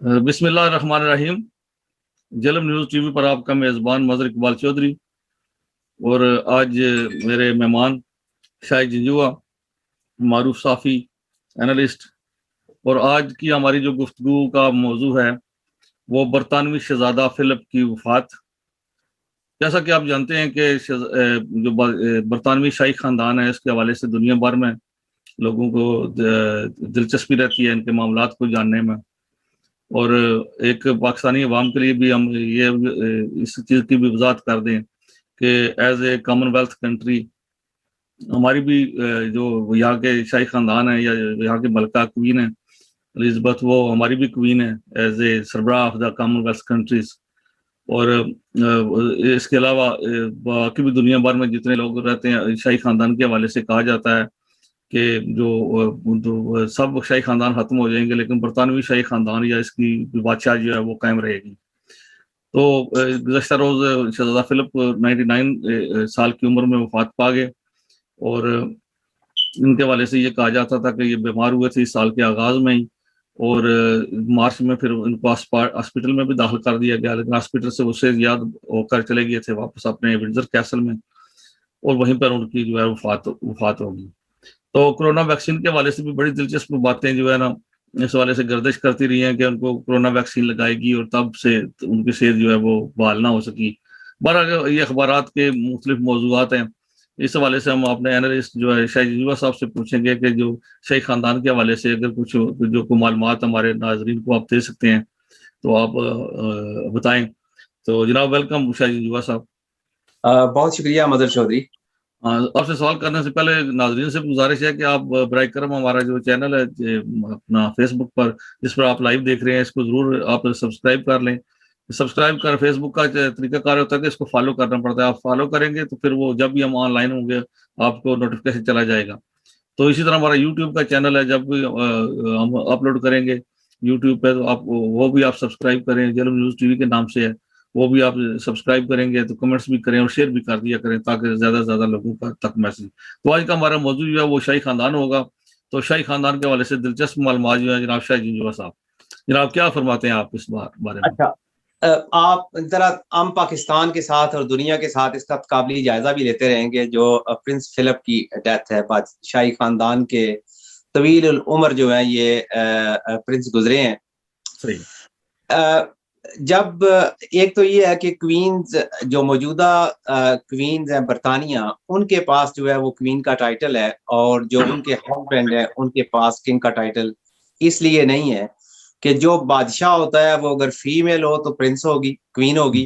बिस्मिल्लाहिर्रहमानिर्रहीम। जलम news TV पर आपका मेज़बान मज़हर इकबाल चौधरी। और आज मेरे मेहमान शाहिद जिंजुआ, मारूफ साफ़ी, एनालिस्ट। और आज की हमारी जो गुफ्तगू का मौजू है वो बरतानवी शहजादा फिलिप की वफ़ात। जैसा कि आप जानते हैं कि बरतानवी शाही ख़ानदान है, इसके हवाले से दुनिया भर में लोगों को दिलचस्पी रहती है इनके मामलात को जानने में। और एक पाकिस्तानी अवाम के लिए भी हम ये इस चीज़ की भी वजाहत कर दें कि एज ए कॉमनवेल्थ कंट्री हमारी भी जो यहाँ के शाही ख़ानदान है या यहाँ की मलका क्वीन है एलिज़ाबेथ, वो हमारी भी क्वीन है एज ए सरबराह ऑफ द कॉमनवेल्थ कंट्रीज। और इसके अलावा बाकी भी दुनिया भर में जितने लोग रहते हैं शाही ख़ानदान के हवाले से कहा जाता है कि जो सब शाही ख़ानदान ख़त्म हो जाएंगे लेकिन बरतानवी शाही ख़ानदान या इसकी बादशाह जो है वो कायम रहेगी। तो गुज़श्ता रोज़ शहज़ादा फिलिप 99 साल की उम्र में वफ़ात पा गए। और इनके हवाले से ये कहा जाता था कि ये बीमार हुए थे इस साल के आगाज़ में ही। और मार्च में फिर इनको हॉस्पिटल में भी दाखिल कर दिया गया, लेकिन हॉस्पिटल से उससे याद होकर चले गए थे वापस अपने विंडसर कैसल में, और वहीं पर उनकी जो है वफात होगी। तो कोरोना वैक्सीन के हवाले से भी बड़ी दिलचस्प बातें जो है ना इस हवाले से गर्दिश करती रही हैं कि उनको कोरोना वैक्सीन लगाएगी और तब से उनकी सेहत जो है वो बहाल ना हो सकी। बहरहाल ये अखबारात के मुख्तलिफ मौजूदात हैं। इस हवाले से हम अपने एनालिस्ट जो है शाहिद जिंजुआ साहब से पूछेंगे कि जो शाही खानदान के हवाले से अगर कुछ जो को मालूमात हमारे नाजरीन को आप दे सकते हैं तो आप बताएं। तो जनाब वेलकम शाहिद जिंजुआ साहब। बहुत शुक्रिया मदर चौधरी। आपसे सवाल करने से पहले नाजरीन से गुजारिश है कि आप बराए करम हमारा जो चैनल है अपना फेसबुक पर जिस पर आप लाइव देख रहे हैं इसको जरूर आप सब्सक्राइब कर लें। सब्सक्राइब कर फेसबुक का तरीकाकार होता है कि इसको फॉलो करना पड़ता है। आप फॉलो करेंगे तो फिर वो जब भी हम ऑनलाइन होंगे आपको नोटिफिकेशन चला जाएगा। तो इसी तरह हमारा यूट्यूब का चैनल है, जब भी हम अपलोड करेंगे यूट्यूब पे तो आप वो भी आप सब्सक्राइब करें, जलम न्यूज़ टीवी के नाम से है। वो भी आप सब्सक्राइब करेंगे तो कमेंट्स भी करें और शेयर भी कर दिया करें ताकि ज्यादा से ज्यादा लोगों का तक मैसेज। तो आज का हमारा मौजूद जो है वो शाही खानदान होगा। तो शाही खानदान के हवाले से दिलचस्प मालूमात जो है जनाब शाहिद जिंजुआ साहब, जनाब क्या फरमाते हैं आप इस बारे में? अच्छा, आप जरा हम पाकिस्तान के साथ और दुनिया के साथ इसका काबिल जायजा भी लेते रहेंगे। जो प्रिंस फिलिप की डेथ है, शाही खानदान के तवील उम्र जो है ये प्रिंस गुजरे हैं। सही। जब एक तो ये है कि क्वींस जो मौजूदा क्वींस हैं बरतानिया, उनके पास जो है वो क्वीन का टाइटल है, और जो उनके हस्बैंड है उनके पास किंग का टाइटल इसलिए नहीं है कि जो बादशाह होता है वो अगर फीमेल हो तो प्रिंस होगी, क्वीन होगी,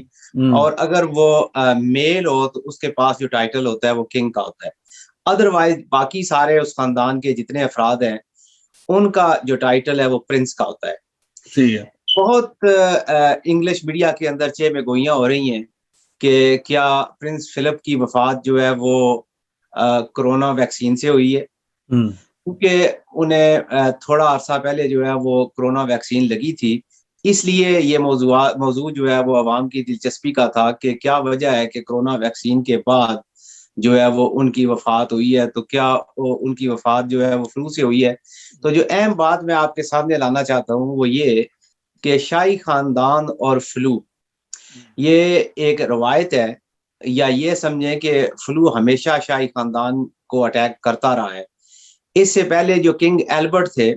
और अगर वो मेल हो तो उसके पास जो टाइटल होता है वो किंग का होता है। अदरवाइज बाकी सारे उस खानदान के जितने अफराद हैं उनका जो टाइटल है वो प्रिंस का होता है। ठीक है। बहुत इंग्लिश मीडिया के अंदर चेमेगोइयां हो रही हैं कि क्या प्रिंस फिलिप की वफात जो है वो कोरोना वैक्सीन से हुई है, क्योंकि उन्हें थोड़ा अरसा पहले जो है वो कोरोना वैक्सीन लगी थी। इसलिए ये मौजू जो है वो अवाम की दिलचस्पी का था कि क्या वजह है कि कोरोना वैक्सीन के बाद जो है वो उनकी वफात हुई है, तो क्या उनकी वफात जो है वो फ्लू से हुई है। तो जो अहम बात मैं आपके सामने लाना चाहता हूँ वो ये कि शाही खानदान और फ्लू ये एक रवायत है, या ये समझें कि फ्लू हमेशा शाही खानदान को अटैक करता रहा है। इससे पहले जो किंग एल्बर्ट थे,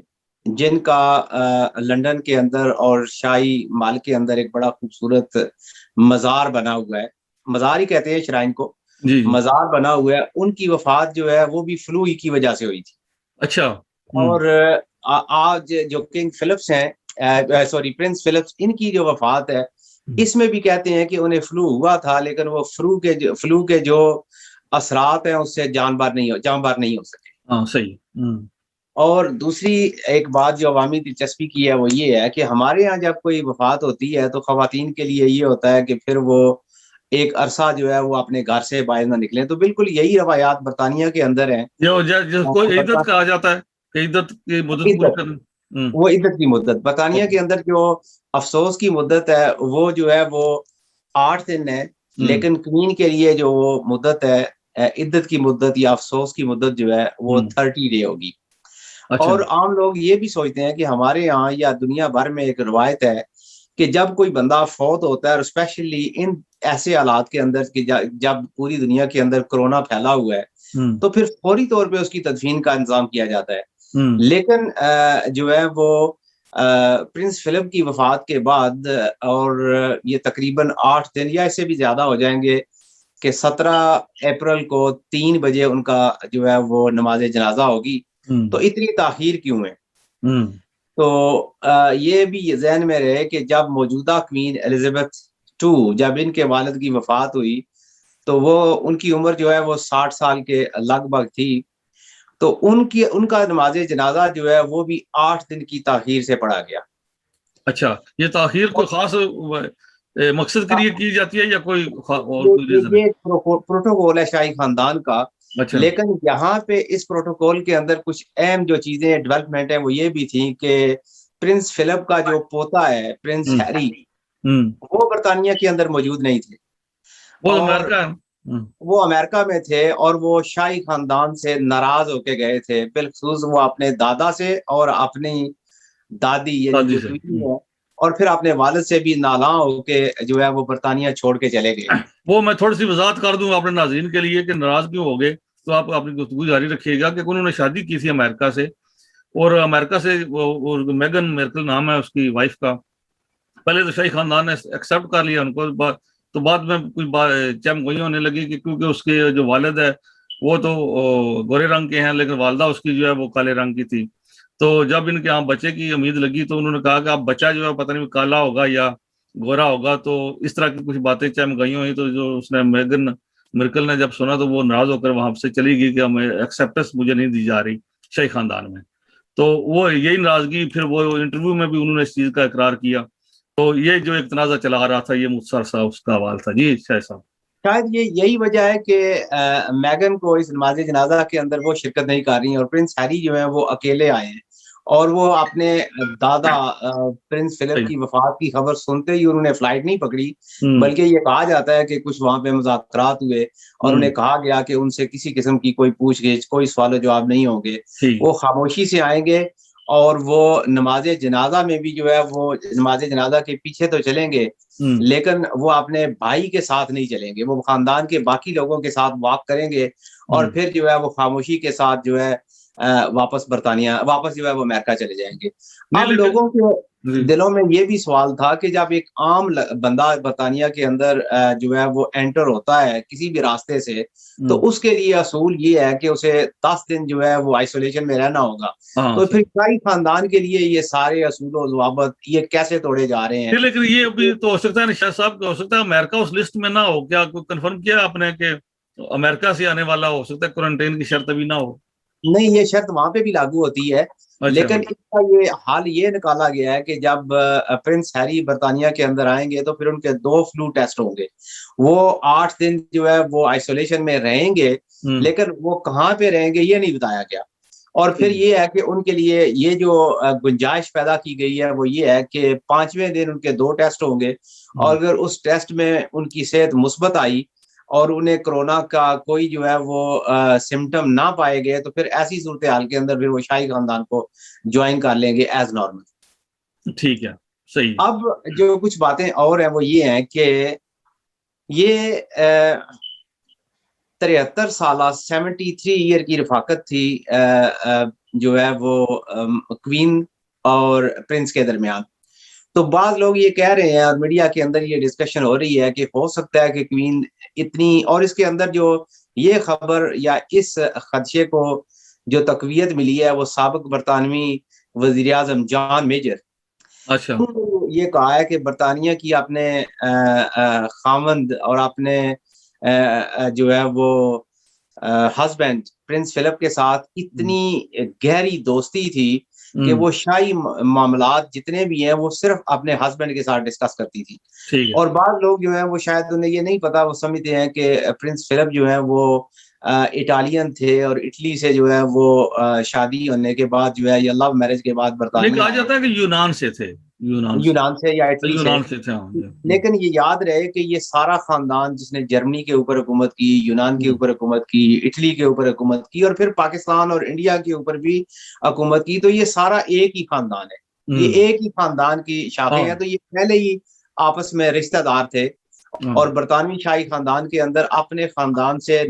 जिनका लंदन के अंदर और शाही माल के अंदर एक बड़ा खूबसूरत मजार बना हुआ है, मजार ही कहते हैं श्राइन को, जी जी। मजार बना हुआ है, उनकी वफात जो है वो भी फ्लू ही की वजह से हुई थी। अच्छा। और आज जो किंग फिलिप्स हैं, सॉरी प्रिंस फिलिप्स, इनकी जो वफात है इसमें भी कहते हैं कि उन्हें फ्लू हुआ था, लेकिन वो फ्लू के जो असरात हैं उससे जानबार नहीं हो सके। हाँ सही। और दूसरी एक बात जो अवामी दिलचस्पी की है वो ये है कि हमारे यहाँ जब कोई वफात होती है तो खवातीन के लिए ये होता है कि फिर वो एक अरसा जो है वो अपने घर से बाहर ना निकले। तो बिल्कुल यही रवायात बरतानिया के अंदर है। जिसको इद्दत कहा जाता है कि इद्दत की मुद्दत पूरी इद्दत, करनी। वो इद्दत की मुद्दत बरतानिया के अंदर जो अफसोस की मुद्दत है वो जो है वो 8 दिन है, लेकिन क्वीन के लिए जो वो मुद्दत है, इद्दत की मुद्दत या अफसोस की मुद्दत जो है वो 30 डे होगी। अच्छा। और आम लोग ये भी सोचते हैं कि हमारे यहाँ या दुनिया भर में एक रवायत है कि जब कोई बंदा फौत होता है और स्पेशली इन ऐसे हालात के अंदर कि जब पूरी दुनिया के अंदर कोरोना फैला हुआ है, तो फिर फौरी तौर पे उसकी तदफीन का इंतजाम किया जाता है। लेकिन जो है वो प्रिंस फिलिप की वफात के बाद और ये तकरीबन 8 दिन या इससे भी ज़्यादा हो जाएँगे कि 17 अप्रैल को 3 बजे उनका जो है वो नमाज़े जनाज़ा होगी। तो इतनी ताख़ीर क्यों है? तो ये भी ये ज़हन में रहे कि जब मौजूदा क्वीन एलिज़ाबेथ II जब इनके वालिद की वफ़ात हुई, तो वो उनकी उम्र जो है वो 60 साल के लगभग थी। तो उनका नमाज़े जनाज़ा जो है वो भी 8 दिन की ताख़ीर से पढ़ा गया। अच्छा, ये ताख़ीर कोई ख़ास मकसद के लिए की जाती है या कोई और कोई रीज़न है? ये प्रोटोकॉल है शाही खानदान का। अच्छा। लेकिन यहाँ पे इस प्रोटोकॉल के अंदर कुछ अहम जो चीज़ें डेवलपमेंट है वो ये भी थी कि प्रिंस फिलिप का जो पोता है, प्रिंस हैरी, वो बर्तानिया के अंदर मौजूद नहीं थे। वो और अमेरिका है। वो अमेरिका में थे और वो शाही खानदान से नाराज़ होके गए थे। बिलख़ुसूस वो अपने दादा से और अपनी दादी यानी दादी जो से। क्वीन है और फिर अपने वालिद से भी नालां होके जो है वो बर्तानिया छोड़ के चले गए। वो मैं थोड़ी-सी वज़ाहत कर दूँ अपने नाज़रीन के लिए कि नाराज़ क्यों हो गए, तो आप अपनी गुफ्तगू जारी रखिएगा कि उन्होंने शादी की थी अमेरिका से और अमेरिका से वो मेगन मार्कल नाम है उसकी वाइफ़ का। पहले तो शाही खानदान ने एक्सेप्ट कर लिया उनको, तो बाद में कुछ चहमगोई होने लगी कि क्योंकि उसके जो वालिद है वो तो गोरे रंग के हैं, लेकिन वालिदा उसकी जो है वो काले रंग की थी। तो जब इनके यहाँ बच्चे की उम्मीद लगी तो उन्होंने कहा कि अब बच्चा जो है पता नहीं काला होगा या गोरा होगा, तो इस तरह की कुछ बातें चहमगई हुई। तो जो उसने मेगन मार्कल ने जब सुना तो वो नाराज होकर वहां से चली गई कि हमें एक्सेप्टेंस मुझे नहीं दी जा रही शाही खानदान में। तो वो यही नाराजगी, फिर वो इंटरव्यू में भी उन्होंने इस चीज का इकरार किया। तो ये जो एक तनाज़ा चला आ रहा था, ये मुख्तसर सा उसका हवाल था। जी शाह साहब। शायद ये यही वजह है कि मेगन को इस नमाज़े जनाज़ा के अंदर वो शिरकत नहीं कर रही हैं और प्रिंस हैरी जो है वो अकेले आए हैं और वो अपने दादा प्रिंस फिलिप सही। की वफ़ात की खबर सुनते ही उन्होंने फ्लाइट नहीं पकड़ी, हम्म। बल्कि ये कहा जाता है कि कुछ वहाँ पे मुज़ाकरात हुए और उन्हें कहा गया कि उनसे किसी किस्म की कोई पूछ-गिछ, कोई सवाल-ओ-जवाब नहीं होंगे। ठीक। वो खामोशी से आएँगे और वो नमाज़े जनाज़ा में भी जो है वो नमाज़े जनाज़ा के पीछे तो चलेंगे, लेकिन वो अपने भाई के साथ नहीं चलेंगे, वो खानदान के बाकी लोगों के साथ वॉक करेंगे और फिर जो है वो खामोशी के साथ जो है वापस जो है वो अमेरिका चले जाएँगे। नहीं अब लेकिन लोगों के जी। दिलों में ये भी सवाल था कि जब एक आम बंदा बर्तानिया के अंदर जो है वो एंटर होता है किसी भी रास्ते से, तो उसके लिए असूल ये है कि उसे 10 दिन जो है वो आइसोलेशन में रहना होगा। हाँ तो फिर सही। शाही खानदान के लिए ये सारे असूल और ज़वाबित ये कैसे तोड़े जा रहे हैं? नहीं लेकिन ये भी तो हो सकता है निशात साहब, हो सकता है अमेरिका उस लिस्ट में ना हो। क्या कोई कंफर्म किया आपने कि अमेरिका से आने वाला हो सकता है क्वारंटाइन की शर्त अभी ना हो? नहीं, ये शर्त वहाँ पे भी लागू होती है, अच्छा। लेकिन इसका ये हाल ये निकाला गया है कि जब प्रिंस हैरी बर्तानिया के अंदर आएँगे तो फिर उनके 2 फ्लू टेस्ट होंगे। वो 8 दिन जो है वो आइसोलेशन में रहेंगे, लेकिन वो कहाँ पे रहेंगे ये नहीं बताया गया। और फिर ये है कि उनके लिए ये जो गुंजाइश पैदा की गई है वो ये है कि 5वें दिन उनके 2 टेस्ट होंगे और अगर उस टेस्ट में उनकी सेहत मुस्बत आई और उन्हें कोरोना का कोई जो है वो सिम्पटम ना पाए गए, तो फिर ऐसी सूरत-ए-हाल के अंदर फिर वो शाही खानदान को जॉइन कर लेंगे एज़ नॉर्मल। ठीक है, सही। अब जो कुछ बातें और हैं वो ये हैं कि ये 73 साला 73 ईयर की रफ़ाकत थी जो है वो क्वीन और प्रिंस के दरमियान। तो बाद लोग ये कह रहे हैं और मीडिया के अंदर ये डिस्कशन हो रही है कि हो सकता है कि क्वीन इतनी और इसके अंदर जो ये खबर या इस खदशे को जो तक़वियत मिली है वो साबिक़ बरतानवी वज़ीर-ए-आज़म जॉन मेजर, अच्छा। उन्होंने ये कहा है कि बरतानिया की अपने ख़ावंद और अपने जो है वो हस्बैंड प्रिंस फिलिप के साथ इतनी गहरी दोस्ती थी कि वो शाही मामलात जितने भी हैं वो सिर्फ अपने हस्बैंड के साथ डिस्कस करती थी। ठीक है। और बाद लोग जो हैं वो शायद उन्हें ये नहीं पता, वो समझते हैं कि प्रिंस फिलिप जो है वो इटालियन थे और इटली से जो है वो शादी होने के बाद जो है या लव मैरिज के बाद नहीं, बरतानिया कहा आए। जाता है कि यूनान से थे। यूनान से या इटली से। यूनान से थे, हाँ जी। लेकिन ये याद रहे कि ये सारा खानदान जिसने जर्मनी के ऊपर हुकूमत की, यूनान के ऊपर हुकूमत की, इटली के ऊपर हुकूमत की और फिर पाकिस्तान और इंडिया के ऊपर भी हुकूमत की, तो ये सारा एक ही खानदान है, ये एक ही खानदान की शाखें हैं। तो ये पहले ही आपस में रिश्तेदार थे और बरतानवी शाही खानदान के अंदर अपने खानदान से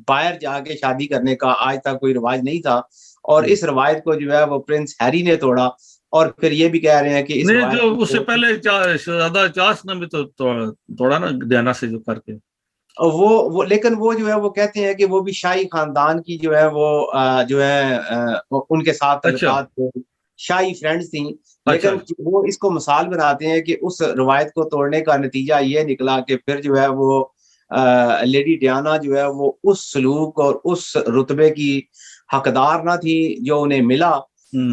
बाहर जाके शादी करने का आज तक कोई रिवाज नहीं था। और इस रवायत को जो है वो प्रिंस हैरी ने तोड़ा। और फिर ये भी कह रहे हैं कि इस नहीं, रवायत जो उससे पहले शहजादा चार्ल्स ने भी तो तोड़ा ना, डियाना से जो करके। वो लेकिन वो जो है वो कहते हैं कि वो भी शाही खानदान की जो है वो जो है उनके साथ अच्छा, तल्लुकात थे, शाही फ्रेंड्स थी। अच्छा, लेकिन वो इसको मिसाल बनाते हैं कि उस रवायत को तोड़ने का नतीजा ये निकला कि फिर जो है वो लेडी डियाना जो है वो उस सलूक और उस रुतबे की हकदार ना थी जो उन्हें मिला।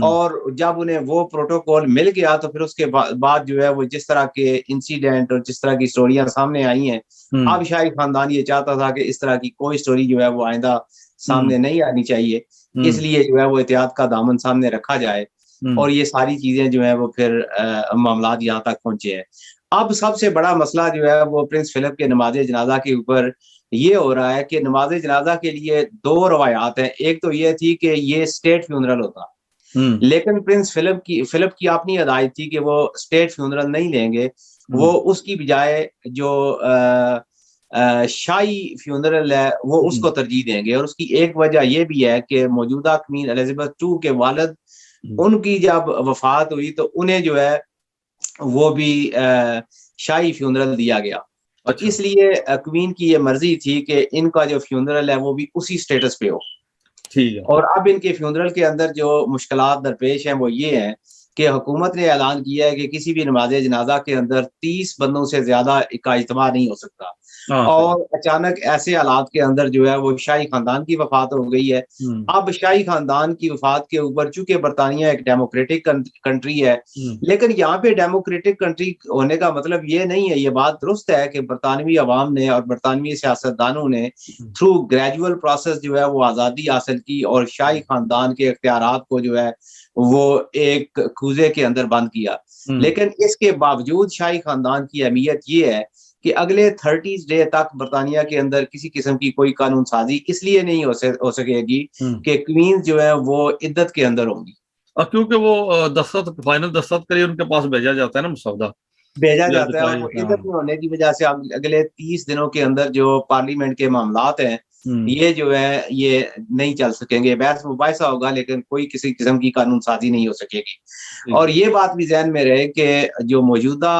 और जब उन्हें वो प्रोटोकॉल मिल गया तो फिर उसके बाद जो है वो जिस तरह के इंसिडेंट और जिस तरह की स्टोरियां सामने आई हैं, अब शाही खानदान ये चाहता था कि इस तरह की कोई स्टोरी जो है वो आइंदा सामने नहीं आनी चाहिए, इसलिए जो है वो एहतियात का दामन सामने रखा जाए। और ये सारी चीजें जो है वो फिर मामलात यहाँ तक पहुंचे हैं। अब सबसे बड़ा मसला जो है वो प्रिंस फिलिप के नमाज जनाजा के ऊपर ये हो रहा है कि नमाज जनाजा के लिए दो रवायात हैं। एक तो ये थी कि ये स्टेट फ्यूनरल होता, लेकिन प्रिंस फिलिप की अपनी हदायत थी कि वो स्टेट फ्यूनरल नहीं लेंगे, वो उसकी बजाय जो शाही फ्यूनरल है वो उसको तरजीह देंगे। और उसकी एक वजह यह भी है कि मौजूदा क्वीन एलिजाबेथ टू के वालिद, उनकी जब वफात हुई तो उन्हें जो है वो भी शाही फ्यूनरल दिया गया। अच्छा, इसलिए क्वीन की ये मर्जी थी कि इनका जो फ्यूनरल है वो भी उसी स्टेटस पे हो। ठीक है। और अब इनके फ्यूनरल के अंदर जो मुश्किलात दरपेश हैं वो ये हैं कि हुकूमत ने ऐलान किया है कि किसी भी नमाज जनाजा के अंदर 30 बंदों से ज्यादा का इज्तिमा नहीं हो सकता। और अचानक ऐसे हालात के अंदर जो है वो शाही खानदान की वफात हो गई है। अब शाही खानदान की वफात के ऊपर, चूंकि बरतानिया एक डेमोक्रेटिक कंट्री है, लेकिन यहाँ पे डेमोक्रेटिक कंट्री होने का मतलब ये नहीं है, ये बात दुरुस्त है कि बरतानवी अवाम ने और बरतानवी सियासतदानों ने थ्रू ग्रेजुअल प्रोसेस जो है वो आज़ादी हासिल की और शाही खानदान के इख्तियारात को जो है वो एक खूजे के अंदर बंद किया। लेकिन इसके बावजूद शाही खानदान की अहमियत ये है कि अगले 30 डे तक बरतानिया के अंदर किसी किस्म की कोई कानून साजी इसलिए नहीं हो सकेगी कि क्वीन जो है वो इद्दत के अंदर होंगी। क्योंकि वो फाइनल दस्तखत करिए उनके पास भेजा जाता है ना, मसौदा भेजा जाता है और वो इद्दत में होने की वजह से अगले 30 दिनों के अंदर जो पार्लियामेंट के मामलात हैं ये जो है ये नहीं चल सकेंगे। बहस मुबाहिसा होगा लेकिन कोई किसी किस्म की कानून साजी नहीं हो सकेगी। और ये बात भी ज़हन में रहे कि जो मौजूदा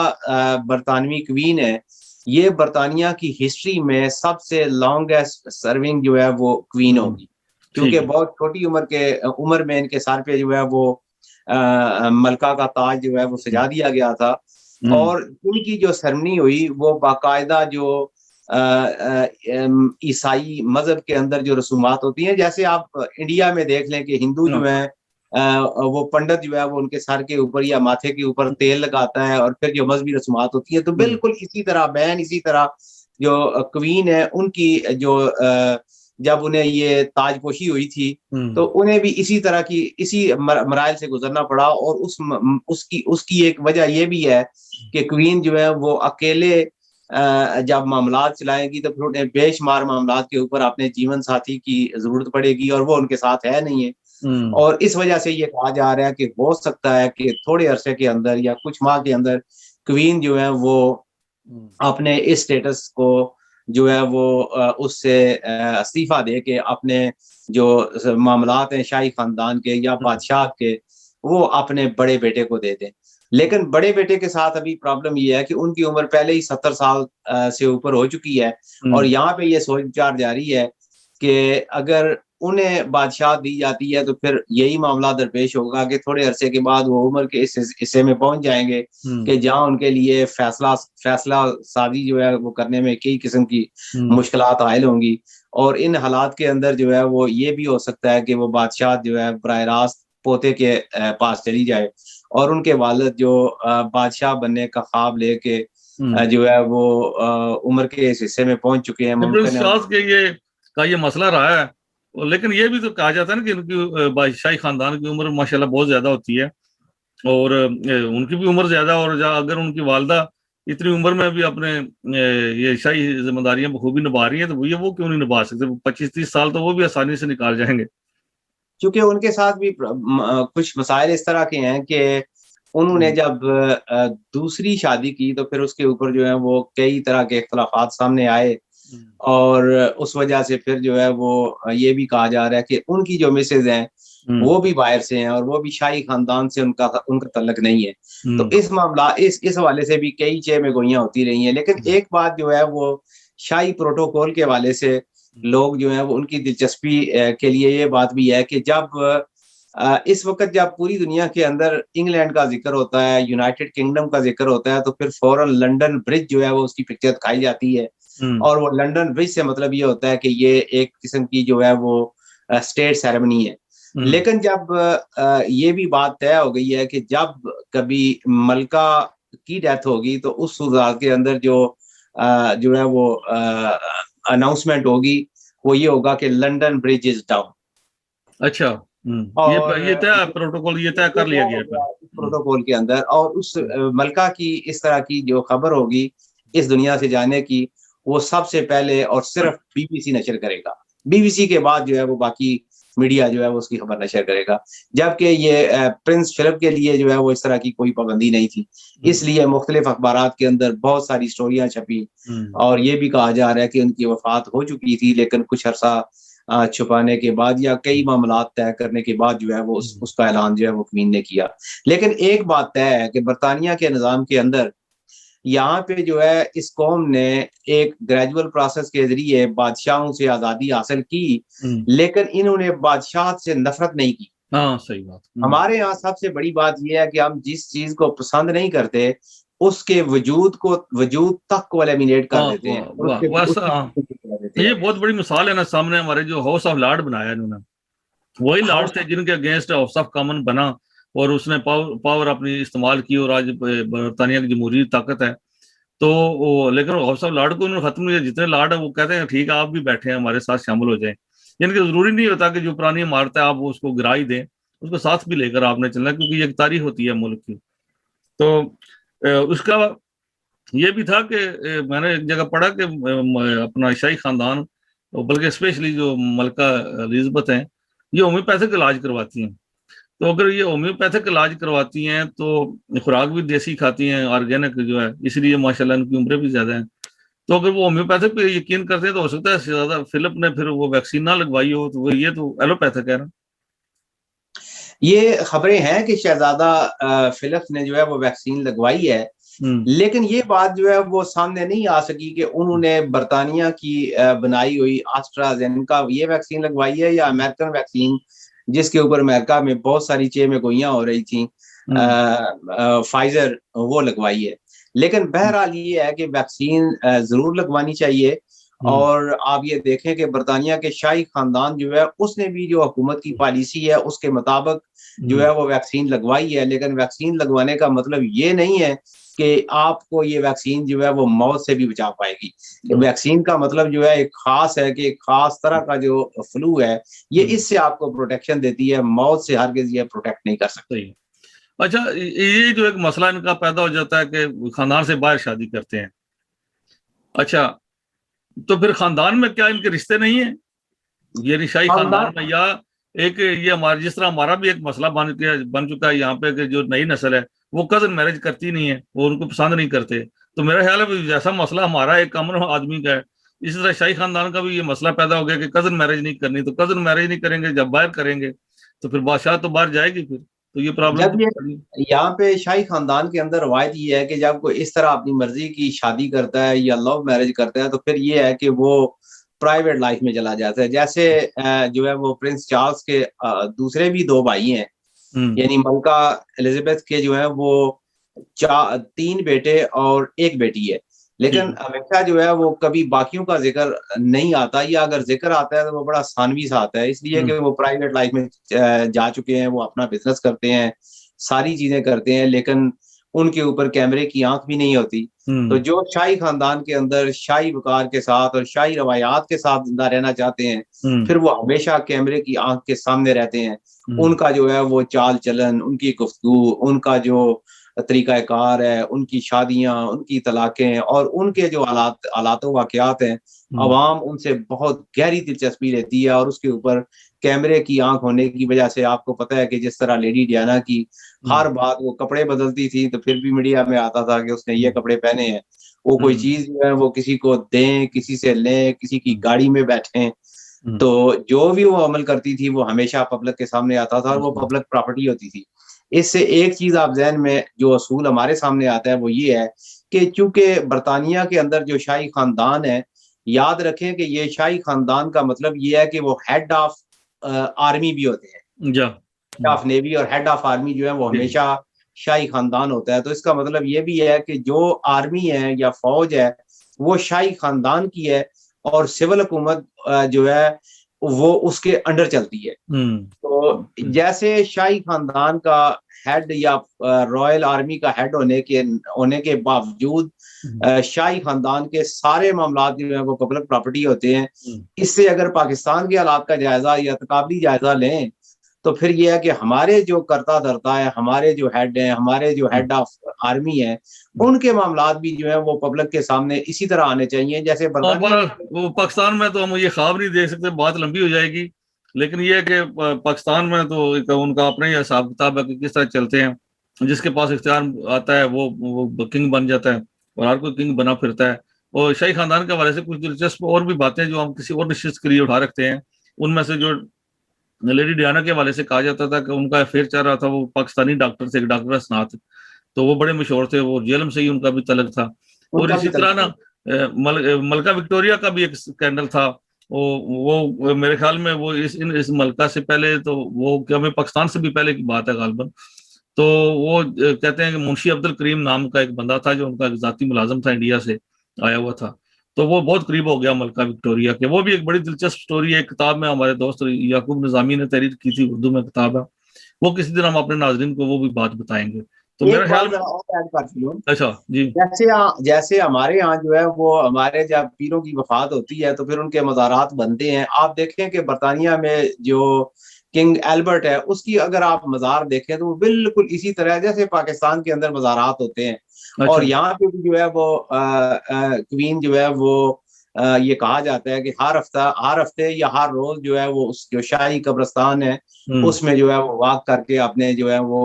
बरतानवी क्वीन है, ये बरतानिया की हिस्ट्री में सबसे लॉन्गेस्ट सर्विंग जो है वो क्वीन होगी, क्योंकि बहुत छोटी उम्र में इनके सर पे जो है वो मलका का ताज जो है वो सजा दिया गया था। और इनकी जो सेरेमनी हुई वो बाकायदा जो ईसाई मजहब के अंदर जो रसूमात होती हैं, जैसे आप इंडिया में देख लें कि हिंदू जो है वो पंडित जो है वो उनके सर के ऊपर या माथे के ऊपर तेल लगाता है और फिर जो मजहबी रसूमात होती है, तो बिल्कुल इसी तरह बहन इसी तरह जो क्वीन है उनकी जो जब उन्हें ये ताजपोशी हुई थी तो उन्हें भी इसी तरह की इसी मराइल से गुजरना पड़ा। और उसकी एक वजह ये भी है कि क्वीन जो है वो अकेले जब मामलात चलाएगी तो फिर उन्हें बेशुमार मामलात के ऊपर अपने जीवन साथी की जरूरत पड़ेगी और वो उनके साथ है नहीं है। और इस वजह से ये कहा जा रहा है कि हो सकता है कि थोड़े अरसे के अंदर या कुछ माह के अंदर क्वीन जो है वो अपने इस स्टेटस को जो है वो उससे इस्तीफा दे के अपने जो मामलात हैं शाही खानदान के या बादशाह के, वो अपने बड़े बेटे को दे दें। लेकिन बड़े बेटे के साथ अभी प्रॉब्लम ये है कि उनकी उम्र पहले ही 70 साल से ऊपर हो चुकी है और यहाँ पे ये सोच विचार जारी है कि अगर उन्हें बादशाह दी जाती है तो फिर यही मामला दरपेश होगा कि थोड़े अरसे के बाद वो उम्र के इस हिस्से में पहुंच जाएंगे कि जहां उनके लिए फैसला साजी जो है वो करने में कई किस्म की मुश्किलात आयल होंगी। और इन हालात के अंदर जो है वो ये भी हो सकता है कि वो बादशाह जो है बराह रास्त पोते के पास चली जाए और उनके वालिद जो बादशाह बनने का ख्वाब लेके जो है वो उम्र के इस हिस्से में पहुंच चुके हैं। मुमकिन है का ये मसला रहा है। लेकिन ये भी तो कहा जाता है ना कि उनकी बादशाही खानदान की उम्र माशाल्लाह बहुत ज्यादा होती है, और उनकी भी उम्र ज्यादा, और अगर उनकी वालदा इतनी उम्र में भी अपने ये शाही जिम्मेदारियां बखूबी निभा रही है, तो भैया वो क्यों नहीं निभा सकते? 25-30 साल तो वो भी आसानी से निकाल जाएंगे। क्योंकि उनके साथ भी कुछ मसाइल इस तरह के हैं कि उन्होंने जब दूसरी शादी की तो फिर उसके ऊपर जो है वो कई तरह के इख्तलाफात सामने आए, और उस वजह से फिर जो है वो ये भी कहा जा रहा है कि उनकी जो मिसेज हैं वो भी बाहर से हैं और वो भी शाही खानदान से उनका उनका तल्लक नहीं है। तो इस मामला इस हवाले से भी कई चे में गोइयां होती रही हैं। लेकिन एक बात जो है वो शाही प्रोटोकॉल के हवाले से लोग जो है वो उनकी दिलचस्पी के लिए ये बात भी है कि जब इस वक्त जब पूरी दुनिया के अंदर इंग्लैंड का जिक्र होता है, यूनाइटेड किंगडम का जिक्र होता है, तो फिर फौरन लंदन ब्रिज जो है वो उसकी पिक्चर दिखाई जाती है। और वो लंदन ब्रिज से मतलब ये होता है कि ये एक किस्म की जो है वो स्टेट सेरेमनी है। लेकिन जब ये भी बात तय हो गई है कि जब कभी मलका की डेथ होगी तो उस सूरत के अंदर जो है वो अनाउंसमेंट होगी, वो ये होगा कि लंदन ब्रिज इज डाउन। अच्छा, ये तय प्रोटोकॉल ये तय कर लिया गया प्रोटोकॉल के अंदर। और उस मलका की इस तरह की जो खबर होगी इस दुनिया से जाने की, वो सबसे पहले और सिर्फ बीबीसी नशर करेगा। बीबीसी के बाद जो है वो बाकी मीडिया जो है वो उसकी खबर नशर करेगा। जबकि ये प्रिंस फिलिप के लिए जो है वो इस तरह की कोई पाबंदी नहीं थी, इसलिए मुख्तलिफ अखबारात के अंदर बहुत सारी स्टोरियां छपी और ये भी कहा जा रहा है कि उनकी वफात हो चुकी थी, लेकिन कुछ अरसा छुपाने के बाद या कई मामला तय करने के बाद जो है वो उसका ऐलान जो है वो क्वीन ने किया। लेकिन एक बात तय है कि बरतानिया के निज़ाम के अंदर यहाँ पे जो है इस कौम ने एक ग्रेजुअल प्रोसेस के जरिए बादशाहों से आजादी हासिल की, लेकिन इन्होंने बादशाह से नफरत नहीं की। हाँ, सही बात। हमारे यहाँ सबसे बड़ी बात यह है कि हम जिस चीज को पसंद नहीं करते उसके वजूद तक को एलिमिनेट कर देते हैं। ये बहुत बड़ी मिसाल है ना सामने हमारे, जो हाउस ऑफ लॉर्ड बनाया इन्होंने, वही लॉर्ड थे जिनके अगेंस्ट हाउस ऑफ कॉमन बना और उसने पावर अपनी इस्तेमाल की, और आज बरतानिया की जमहूरी ताकत है। तो लेकिन हाउस ऑफ लॉर्ड को उन्होंने खत्म किया। जितने लॉर्ड है वो कहते हैं ठीक है आप भी बैठे हैं हमारे साथ शामिल हो जाएं। यानी कि जरूरी नहीं होता कि जो पुरानी इमारत है आप उसको गिरा ही दें, उसको साथ भी लेकर आपने चलना, क्योंकि एक तारीख होती है मुल्क की। तो उसका ये भी था कि मैंने एक जगह पढ़ा कि अपना शाही खानदान, बल्कि स्पेशली जो मलका एलिजबेथ हैं, ये होम्योपैथिक इलाज करवाती हैं। तो अगर ये होम्योपैथिक इलाज करवाती हैं तो खुराक भी देसी खाती हैं, ऑर्गेनिक जो है, इसलिए माशाल्लाह इनकी उम्रें भी ज्यादा हैं। तो अगर वो होम्योपैथिक पे यकीन करते हैं तो हो सकता है ज्यादा फिलिप ने फिर वो वैक्सीन ना लगवाई हो, तो ये तो एलोपैथिक है ना। ये खबरें हैं कि शहजादा फिलिप ने जो है वो वैक्सीन लगवाई है, लेकिन ये बात जो है वो सामने नहीं आ सकी कि उन्होंने बरतानिया की बनाई हुई एस्ट्राजेनेका ये वैक्सीन लगवाई है या अमेरिकन वैक्सीन, जिसके ऊपर अमेरिका में बहुत सारी चे में गोइयां हो रही थी, फाइजर वो लगवाई है। लेकिन बहरहाल ये है कि वैक्सीन जरूर लगवानी चाहिए। और आप ये देखें कि बरतानिया के शाही खानदान जो है उसने भी जो हुकूमत की पॉलिसी है उसके मुताबिक जो है वो वैक्सीन लगवाई है। लेकिन वैक्सीन लगवाने का मतलब ये नहीं है कि आपको ये वैक्सीन जो है वो मौत से भी बचा पाएगी। वैक्सीन का मतलब जो है एक खास है कि एक खास तरह का जो फ्लू है ये इससे आपको प्रोटेक्शन देती है, मौत से हरगिज़ ये प्रोटेक्ट नहीं कर सकती। अच्छा, ये जो एक मसला इनका पैदा हो जाता है कि खानदान से बाहर शादी करते हैं। अच्छा, तो फिर खानदान में क्या इनके रिश्ते नहीं है? ये रिशाई खानदान में, या एक ये हमारे जिस तरह हमारा भी एक मसला बन चुका है यहाँ पे कि जो नई नस्ल है वो कजन मैरिज करती नहीं है, वो उनको पसंद नहीं करते। तो मेरा ख्याल है जैसा मसला हमारा एक कॉमन आदमी का है, इसी तरह शाही खानदान का भी ये मसला पैदा हो गया कि कजन मैरिज नहीं करनी। तो कजन मैरिज नहीं करेंगे, जब बाहर करेंगे तो फिर बादशाह तो बाहर जाएगी, फिर तो ये प्रॉब्लम जब ये यहाँ पे शाही खानदान के अंदर रवायत ये है कि जब कोई इस तरह अपनी मर्जी की शादी करता है या लव मैरिज करता है तो फिर ये है कि वो प्राइवेट लाइफ में चला जाता है। जैसे जो है वो प्रिंस चार्ल्स के दूसरे भी दो भाई हैं, यानी मलका एलिजाबेथ के जो है वो 3 बेटे और 1 बेटी है। लेकिन हमेशा जो है वो कभी बाकियों का जिक्र नहीं आता, या अगर जिक्र आता है तो वो बड़ा सानवी सा आता है, इसलिए कि वो प्राइवेट लाइफ में जा चुके हैं, वो अपना बिजनेस करते हैं, सारी चीजें करते हैं, लेकिन उनके ऊपर कैमरे की आंख भी नहीं होती। तो जो शाही खानदान के अंदर शाही वकार के साथ और शाही रवायात के साथ जिंदा रहना चाहते हैं, फिर वो हमेशा कैमरे की आंख के सामने रहते हैं। उनका जो है वो चाल चलन, उनकी गुफ्तगू, उनका जो तरीकाकार है, उनकी शादियां, उनकी तलाकें और उनके जो हालात वाकयात हैं, अवाम उनसे बहुत गहरी दिलचस्पी लेती है। और उसके ऊपर कैमरे की आंख होने की वजह से आपको पता है कि जिस तरह लेडी डियाना की हर बात, वो कपड़े बदलती थी तो फिर भी मीडिया में आता था कि उसने ये कपड़े पहने हैं। वो कोई चीज जो है वो किसी को दें, किसी से लें, किसी की गाड़ी में बैठें, तो जो भी वो अमल करती थी वो हमेशा पब्लिक के सामने आता था और वो पब्लिक प्रॉपर्टी होती थी। इससे एक चीज आप ज़हन में जो असूल हमारे सामने आता है वो ये है कि चूंकि बरतानिया के अंदर जो शाही खानदान है, याद रखें कि ये शाही खानदान का मतलब ये है कि वो हेड ऑफ आर्मी भी होते हैं। हेड ऑफ नेवी और हेड ऑफ आर्मी जो है वो हमेशा शाही खानदान होता है। तो इसका मतलब ये भी है कि जो आर्मी है या फौज है वो शाही खानदान की है और सिविल हुकूमत जो है वो उसके अंडर चलती है। तो जैसे शाही खानदान का हेड या रॉयल आर्मी का हेड होने के बावजूद शाही खानदान के सारे मामला जो है वो पब्लिक प्रॉपर्टी होते हैं। इससे अगर पाकिस्तान के हालात का जायजा या तकाबली जायजा लें तो फिर यह है कि हमारे जो करता धरता है, हमारे जो हेड हैं, हमारे जो हेड ऑफ आर्मी है, उनके मामलात भी जो है वो पब्लिक के सामने इसी तरह आने चाहिए जैसे वो पाकिस्तान में तो हम ये ख्वाब नहीं देख सकते, बात लंबी हो जाएगी। लेकिन ये है कि पाकिस्तान में तो उनका अपना ही हिसाब किताब है कि किस तरह चलते हैं। जिसके पास इख्तियार आता है वो किंग बन जाता है और हर कोई किंग बना फिरता है। और शाही खानदान के हवाले से कुछ दिलचस्प और भी बातें जो हम किसी और नशिस्त के लिए उठा रखते हैं, उनमें से जो लेडी डियाना के हवाले से कहा जाता था कि उनका अफेयर चल रहा था, वो पाकिस्तानी डॉक्टर थे, एक डॉक्टर असनाथ, तो वो बड़े मशहूर थे, वो जेलम से ही उनका भी तलक था। और इसी तरह ना मलका विक्टोरिया का भी एक स्कैंडल था। वो मेरे ख्याल में वो इस मलका से पहले, तो वो क्या मैं पाकिस्तान से भी पहले की बात है गालबन। तो वो कहते हैं कि मुंशी अब्दुल करीम नाम का एक बंदा था जो उनका जाती मुलाजम था, इंडिया से आया हुआ था। तो वो बहुत करीब हो गया मलका विक्टोरिया के। वो भी एक बड़ी दिलचस्प स्टोरी है, किताब में हमारे दोस्त याकूब निजामी ने तहरीर की थी, उर्दू में किताब है वो। किसी दिन हम अपने नाजरीन को वो भी बात बताएंगे। तो मेरे ख्याल में अच्छा जी, जैसे हमारे यहाँ जो है वो हमारे जब पीरों की वफात होती है तो फिर उनके मज़ारात बनते हैं। आप देखें कि बरतानिया में जो किंग एल्बर्ट है उसकी अगर आप मज़ार देखें तो वो बिल्कुल इसी तरह जैसे पाकिस्तान के अंदर मज़ारात होते हैं। अच्छा। और यहाँ पे भी जो है वो क्वीन जो है वो ये कहा जाता है कि हर हफ्ते या हर रोज जो है वो उस जो शाही कब्रिस्तान है उसमें जो है वो वाक करके अपने जो है वो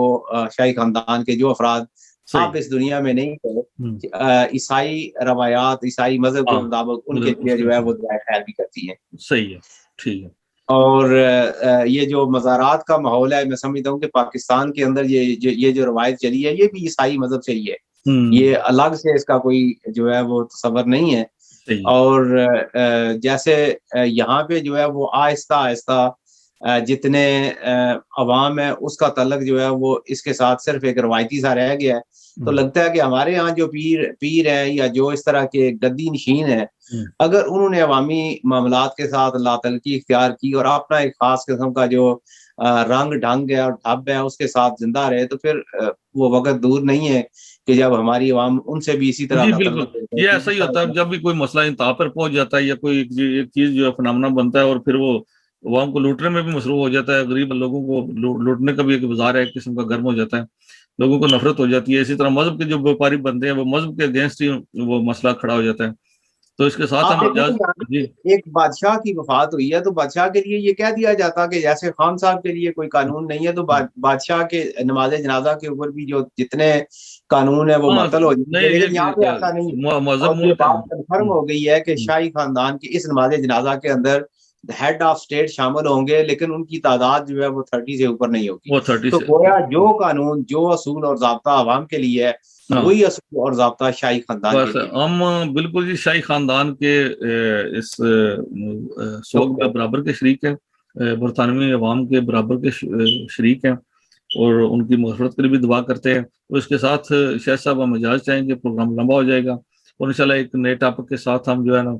शाही खानदान के जो अफराद आप इस दुनिया में नहीं थे, ईसाई रवायात, ईसाई मजहब के मुताबिक उनके लिए जो है वो दुआ खैर भी करती है। सही है, ठीक है। और ये जो मज़ारात का माहौल है, मैं समझता हूँ कि पाकिस्तान के अंदर ये जो रवायत चली है ये भी ईसाई मजहब से ही है। ये अलग से इसका कोई जो है वो तसव्वुर नहीं है। और जैसे यहाँ पे जो है वो आहिस्ता आहिस्ता जितने अवाम है उसका तल्लक जो है वो इसके साथ सिर्फ एक रवायती सा रह गया है। तो लगता है कि हमारे यहाँ जो पीर है या जो इस तरह के गद्दी नशीन है, अगर उन्होंने अवामी मामलात के साथ लातलकी इख्तियार की और अपना एक खास किस्म का जो रंग ढंग है और ढब है उसके साथ जिंदा रहे, तो फिर वो वक्त दूर नहीं है कि जब हमारी अवाम उनसे भी इसी तरह का बिल्कुल ये ऐसा ही होता है। जब भी कोई मसला इंतहा पर पहुंच जाता है या कोई एक चीज जो है फिनोमेना बनता है और फिर वो अवाम को लूटने में भी मसरूफ हो जाता है, गरीब लोगों को लूटने का भी एक बाजार है, एक किस्म का गर्म हो जाता है, लोगों को नफरत हो जाती है। इसी तरह मजहब के जो व्यापारी बनते हैं वो मजहब के अगेंस्ट ही वो मसला खड़ा हो जाता है। तो इसके साथ हम एक बादशाह की वफात हुई है तो बादशाह के लिए ये कह दिया जाता कि जैसे खान साहब के लिए कोई कानून नहीं है तो बादशाह के नमाज जनाजा के ऊपर भी जो जितने कानून है वो मुअत्तल हो जाते हैं। लेकिन यहाँ पे ऐसा नहीं है। और ये बात कन्फर्म हो गई है कि शाही खानदान की इस नमाज जनाजा के अंदर हेड ऑफ स्टेट शामिल होंगे, लेकिन उनकी तादाद जो है वो 30 से ऊपर नहीं होगी। तो गोया जो कानून, जो असूल और ज़ाब्ता आवाम के लिए है वही असूल और ज़ाब्ता शाही खानदान के लिए। हम बिल्कुल जी शाही खानदान के इस सोग में बराबर के शरीक हैं, बरतानवी अवाम के बराबर के शरीक हैं और उनकी मग़फ़िरत के लिए भी दुआ करते हैं। तो इसके साथ शायद साहब हम इजाज़त चाहेंगे, प्रोग्राम लंबा हो जाएगा और इंशाल्लाह एक नए टॉपिक के साथ हम जो है ना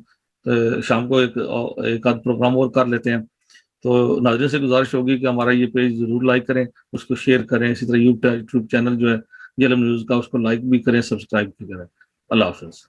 शाम को एक आध प्रोग्राम और कर लेते हैं। तो नाज़रीन से गुजारिश होगी कि हमारा ये पेज ज़रूर लाइक करें, उसको शेयर करें। इसी तरह यूट्यूब चैनल जो है झेलम न्यूज़ का उसको लाइक भी करें, सब्सक्राइब भी करें। अल्लाह हाफिज।